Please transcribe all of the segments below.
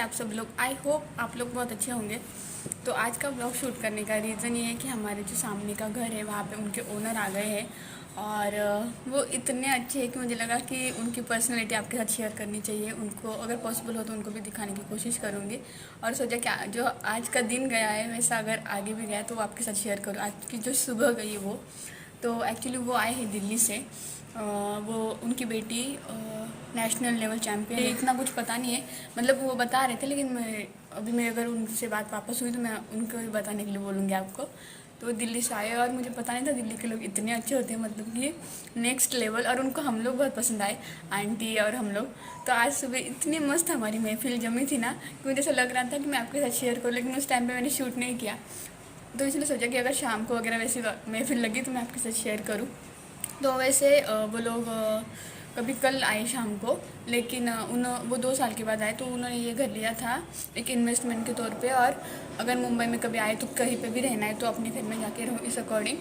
आप सब लोग। आई होप आप लोग बहुत अच्छे होंगे। तो आज का ब्लॉग शूट करने का रीज़न ये है कि हमारे जो सामने का घर है वहाँ पे उनके ओनर आ गए हैं और वो इतने अच्छे हैं कि मुझे लगा कि उनकी पर्सनैलिटी आपके साथ शेयर करनी चाहिए। उनको अगर पॉसिबल हो तो उनको भी दिखाने की कोशिश करूँगी और सोचा क्या जो आज का दिन गया है वैसा अगर आगे भी गया तो वो आपके साथ शेयर करूँ। आज की जो सुबह गई वो तो एक्चुअली वो आए हैं दिल्ली से। वो उनकी बेटी नेशनल लेवल चैम्पियन है। इतना कुछ पता नहीं है, मतलब वो बता रहे थे, लेकिन मैं अगर उनसे बात वापस हुई तो मैं उनको भी बताने के लिए बोलूँगी आपको। तो वो दिल्ली से आए और मुझे पता नहीं था दिल्ली के लोग इतने अच्छे होते हैं, मतलब कि नेक्स्ट लेवल। और उनको हम लोग बहुत पसंद आए, आंटी और हम लोग। तो आज सुबह इतनी मस्त हमारी महफिल जमी थी ना कि मुझे ऐसा लग रहा था कि मैं आपके साथ शेयर करूँ, लेकिन उस टाइम पे मैंने शूट नहीं किया। तो इसलिए सोचा कि अगर शाम को वगैरह वैसी महफिल लगी तो मैं आपके साथ शेयर करूँ। तो वैसे वो लोग कभी कल आए शाम को, लेकिन वो 2 साल के बाद आए। तो उन्होंने ये घर लिया था एक इन्वेस्टमेंट के तौर पे, और अगर मुंबई में कभी आए तो कहीं पे भी रहना है तो अपने घर में जाके रहो, इस अकॉर्डिंग।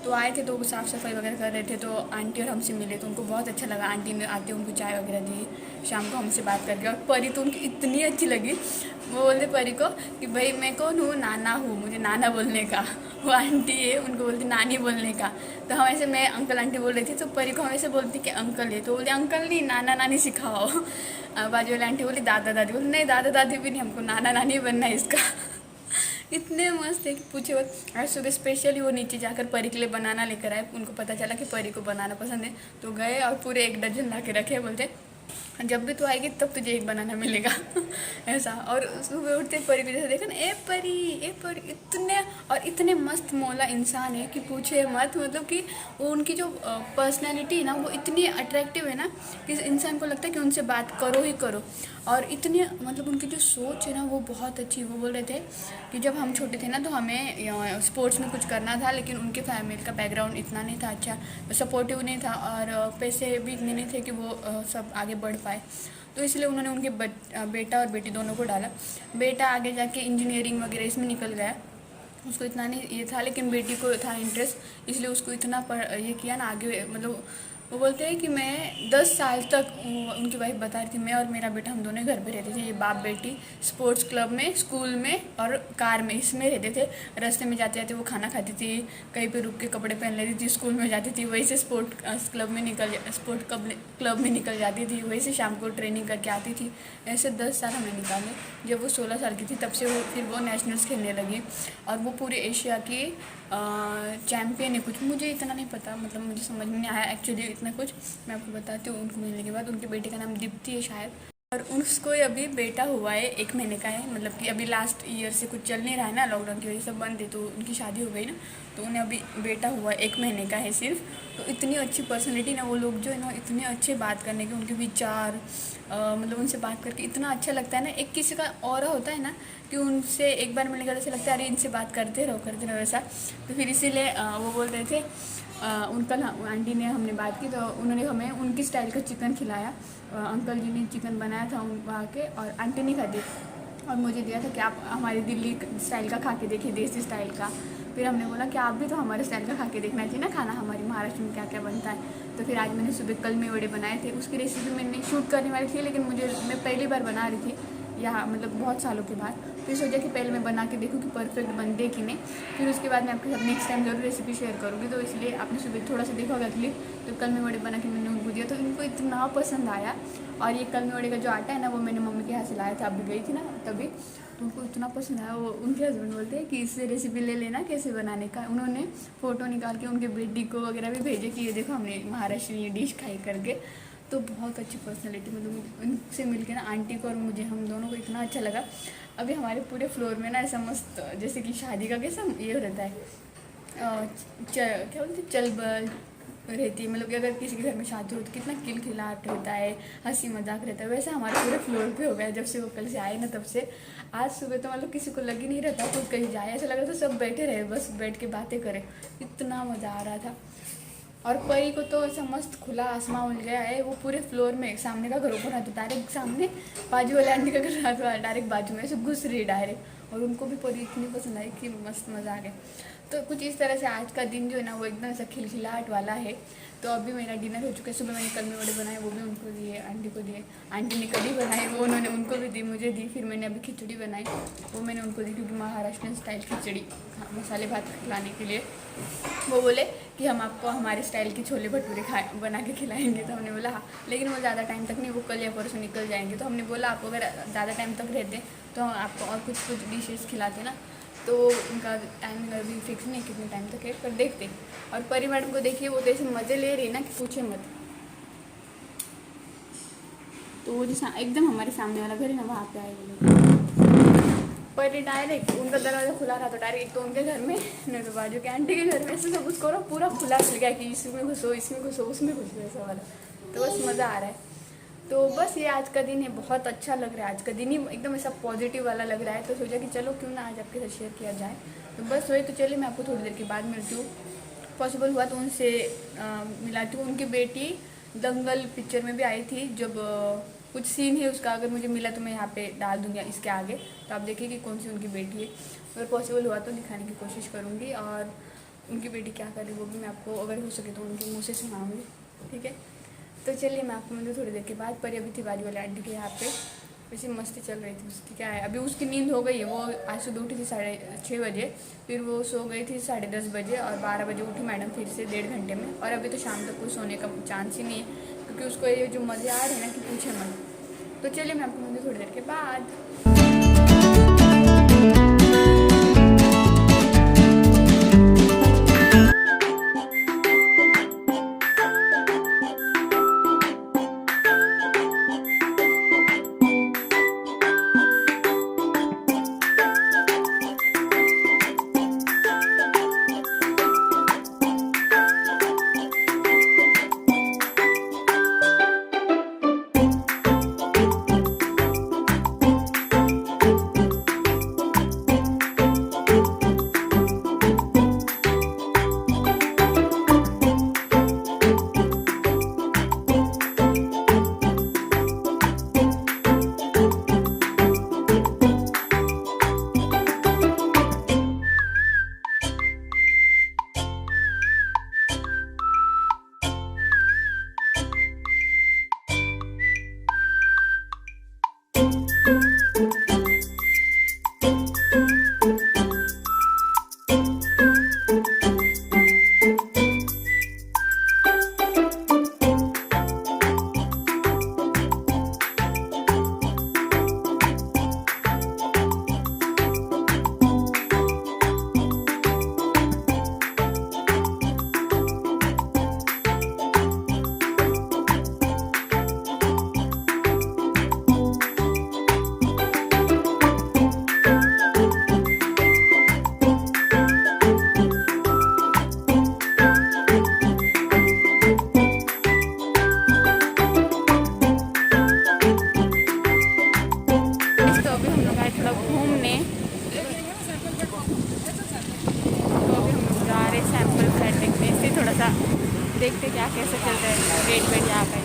तो आए थे तो साफ़ सफाई वगैरह कर रहे थे, तो आंटी और हमसे मिले तो उनको बहुत अच्छा लगा। आंटी ने आते उनको चाय वगैरह दी शाम को हमसे बात करके। और परी तो उनकी इतनी अच्छी लगी। वो बोलते परी को कि भाई मैं कौन हूँ, नाना हूँ, मुझे नाना बोलने का। वो आंटी है, उनको बोलती नानी बोलने का। तो हम ऐसे, मैं अंकल आंटी बोल रही थी तो परी को हम ऐसे बोलती कि अंकल है, तो बोलते अंकल नहीं नाना नानी सिखाओ। बाजू वाली आंटी बोली दादा दादी, बोली नहीं दादा दादी भी नहीं, हमको नाना नानी बनना है इसका। इतने मस्त है कि पूछे बात। आज सुबह स्पेशली वो नीचे जाकर परी के लिए बनाना लेकर आए। उनको पता चला कि परी को बनाना पसंद है, तो गए और पूरे 1 दर्जन ला के रखे। बोलते जब भी तू आएगी तब तुझे एक बनाना मिलेगा। ऐसा। और सुबह उठते परी को जैसे देखा ना, ए परी इतने और इतने मस्त मौला इंसान है कि पूछे मत। मतलब कि वो उनकी जो पर्सनैलिटी है ना वो इतनी अट्रैक्टिव है ना कि इंसान को लगता है कि उनसे बात करो ही करो। और इतनी मतलब उनकी जो सोच है ना वो बहुत अच्छी। वो बोल रहे थे कि जब हम छोटे थे ना तो हमें स्पोर्ट्स में कुछ करना था, लेकिन उनके फैमिली का बैकग्राउंड इतना नहीं था अच्छा, सपोर्टिव नहीं था, और पैसे भी इतने नहीं थे कि वो सब आगे बढ़ पाए। तो इसलिए उन्होंने उनके बेटा और बेटी दोनों को डाला। बेटा आगे जाके इंजीनियरिंग वगैरह इसमें निकल गया, उसको इतना नहीं ये था, लेकिन बेटी को था इंटरेस्ट, इसलिए उसको इतना ये किया ना आगे। मतलब वो बोलते हैं कि मैं 10 साल तक, उनकी वाइफ बता रही थी, मैं और मेरा बेटा हम दोनों घर पे रहते थे, ये बाप बेटी, स्पोर्ट्स क्लब में, स्कूल में और कार में, इसमें रहते थे। रास्ते में जाते जाते वो खाना खाती थी, कहीं पे रुक के कपड़े पहन लेती थी, स्कूल में जाती थी, वहीं से स्पोर्ट्स क्लब में निकल जाती थी, वहीं से शाम को ट्रेनिंग करके आती थी। ऐसे 10 साल हमने निकाले। जब वो 16 साल की थी तब से फिर वो नेशनल्स खेलने लगी, और वो पूरे एशिया की चैम्पियन है। कुछ मुझे इतना नहीं पता, मतलब मुझे समझ में नहीं आया एक्चुअली इतना कुछ। मैं आपको बताती हूँ। उनको मिलने के बाद उनके बेटे का नाम दीप्ति है शायद, और उसको अभी बेटा हुआ है, 1 महीने का है। मतलब कि अभी लास्ट ईयर से कुछ चल नहीं रहा है ना, लॉकडाउन की वजह से बंद है, तो उनकी शादी हो गई ना, तो उन्हें अभी बेटा हुआ है, 1 महीने का है सिर्फ। तो इतनी अच्छी पर्सनैलिटी ना, वो लोग जो है ना इतने अच्छे बात करने के, उनके विचार, मतलब उनसे बात करके इतना अच्छा लगता है ना। एक किसी का ऑरा होता है ना कि उनसे एक बार मिलने का जैसे लगता है अरे इनसे बात करते रहो ऐसा। तो फिर इसीलिए वो बोल रहे थे उनका आंटी ने, हमने बात की तो उन्होंने हमें उनकी स्टाइल का चिकन खिलाया। अंकल जी ने चिकन बनाया था वहाँ के, और आंटी नहीं खाती, और मुझे दिया था कि आप हमारी दिल्ली स्टाइल का खा के देखिए, देसी स्टाइल का। फिर हमने बोला कि आप भी तो हमारे स्टाइल का खा के देखना चाहिए ना, खाना हमारी महाराष्ट्र में क्या क्या बनता है। तो फिर आज मैंने सुबह कल में वड़े बनाए थे, उसकी रेसिपी मैंने शूट करने वाली थी, लेकिन मैं पहली बार बना रही थी यहाँ, मतलब बहुत सालों के बाद। फिर सोचा कि पहले मैं बना के देखूँ कि परफेक्ट बनते कि नहीं, फिर उसके बाद मैं आपके साथ नेक्स्ट टाइम ज़रूर रेसिपी शेयर करूँगी। तो इसलिए आपने सुबह थोड़ा सा देखा होगा क्लिप, तो कल में वड़े बना के मैंने उनको दिया, तो इनको इतना पसंद आया। और ये कल में वड़े का जो आटा है ना वो मैंने मम्मी के यहाँ से लाया था, अभी गई थी ना तभी, तो उनको इतना पसंद आया। वो उनके हस्बैंड बोलते हैं कि इससे रेसिपी ले लेना कैसे बनाने का। उन्होंने फ़ोटो निकाल के उनके बेटी को वगैरह भी भेजे कि ये देखो हमने महाराष्ट्र डिश खाई करके। तो बहुत अच्छी पर्सनैलिटी, मतलब उनसे मिलकर ना आंटी को और मुझे, हम दोनों को इतना अच्छा लगा। अभी हमारे पूरे फ्लोर में ना ऐसा मस्त, जैसे कि शादी का कैसा ये रहता है, क्या बोलते हैं, चलबल रहती है। मतलब कि अगर किसी के घर में शादी हो तो कितना खिलखिलाहट रहता है, हंसी मजाक रहता है, वैसे हमारे पूरे फ्लोर पे हो गया जब से वो कल से आए ना तब से। आज सुबह तो मतलब किसी को लग ही नहीं रहता खुद कहीं जाए, ऐसा लग रहा था सब बैठे रहे, बस बैठ के बातें करें, इतना मज़ा आ रहा था। और परी को तो ऐसा मस्त खुला आसमान मिल गया है। वो पूरे फ्लोर में, सामने का घर ऊपर आता डायरेक्ट सामने, बाजू वाले आंटी का घर डायरेक्ट बाजू में, ऐसे घुस रही डायरेक्ट। और उनको भी परी इतनी पसंद आई कि मस्त मज़ा आ गया। तो कुछ इस तरह से आज का दिन जो है ना वो एकदम ऐसा खिलखिलाहट वाला है। तो अभी मेरा डिनर हो चुका है। सुबह मैंने कलमी वड़े बनाए, वो भी उनको दिए, आंटी को दिए। आंटी ने कढ़ी बनाई, वो उन्होंने उनको भी दी, मुझे दी। फिर मैंने अभी खिचड़ी बनाई, वो मैंने उनको दी, क्योंकि महाराष्ट्रियन स्टाइल खिचड़ी, हाँ, मसाले भात खिलाने के लिए। वो बोले कि हम आपको हमारे स्टाइल के छोले भटूरे बना के खिलाएंगे। तो हमने बोला हाँ, लेकिन वो ज़्यादा टाइम तक नहीं, वो कल या परसों निकल जाएंगे। तो हमने बोला आपको अगर ज़्यादा टाइम तक रहते तो हम आपको और कुछ कुछ डिशेज़ खिलाते ना। तो उनका टाइमिंग अभी फिक्स नहीं कितने टाइम तक है, पर देखते। और परी मैडम को देखिए, वो तो ऐसे मज़े ले रही ना कि पूछे मत। तो वो जो एकदम हमारे सामने वाला घर है ना, वहाँ पे आए वो लोग। पर डायरेक्ट उनका दरवाज़ा खुला रहा, तो डायरेक्ट एक तो उनके घर में, नहीं तो बाजू के आंटी के घर में, ऐसे सब उसको ना पूरा खुला खुल गया कि इसमें घुसो, इसमें घुसो, उसमें घुसो, ऐसा वाला। तो बस मज़ा आ रहा है। तो बस ये आज का दिन है, बहुत अच्छा लग रहा है। आज का दिन ही एकदम ऐसा पॉजिटिव वाला लग रहा है। तो सोचा कि चलो क्यों ना आज आपके साथ शेयर किया जाए। तो बस वही, तो चलिए मैं आपको थोड़ी देर के बाद मिलती हूँ। पॉसिबल हुआ तो उनसे मिलाती हूँ। उनकी बेटी दंगल पिक्चर में भी आई थी। जब कुछ सीन है उसका, अगर मुझे मिला तो मैं यहाँ पे डाल दूँगी इसके आगे, तो आप देखिए कि कौन सी उनकी बेटी है। अगर पॉसिबल हुआ तो दिखाने की कोशिश करूँगी। और उनकी बेटी क्या कर रही है वो भी मैं आपको, अगर हो सके तो उनके मुँह से सुनाऊँगी, ठीक है। तो चलिए मैं आपको मिलूँ थोड़ी देर के बाद। पर अभी थी बाजू वाले आंटी के यहाँ पे, वैसे मस्ती चल रही थी उसकी। क्या है, अभी उसकी नींद हो गई है। वो आज सुबह उठी थी 6:30 बजे, फिर वो सो गई थी 10:30 बजे, और 12 बजे उठी मैडम फिर से 1.5 घंटे में। और अभी तो शाम तक कोई सोने का चांस ही नहीं है, क्योंकि उसको ये जो मज़े आ रहे हैं ना कि पूछे मत। तो चलिए मैं आपको मिलूँ थोड़ी देर के बाद। देखते क्या कैसे चल रहा है वेट वेट यहाँ पे।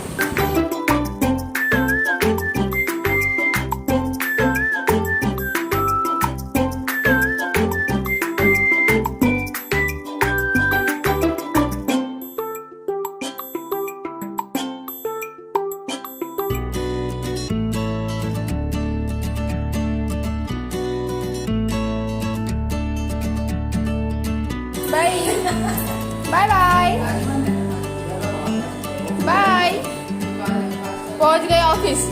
बाय बाय बाय, पहुंच गए office.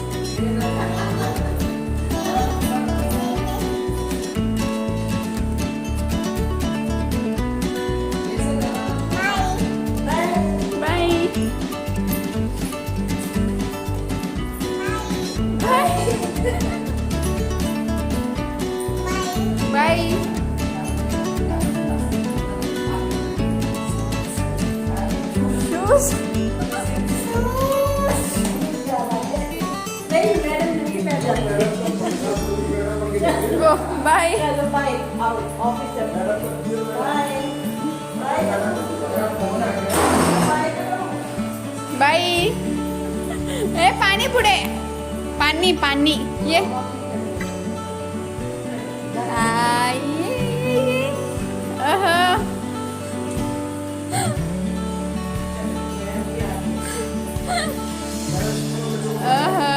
Bye go bye bye. ए पानी पुढे, पानी पानी ये आहा।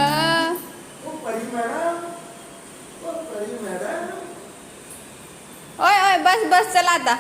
ओए ओए बस बस चला आता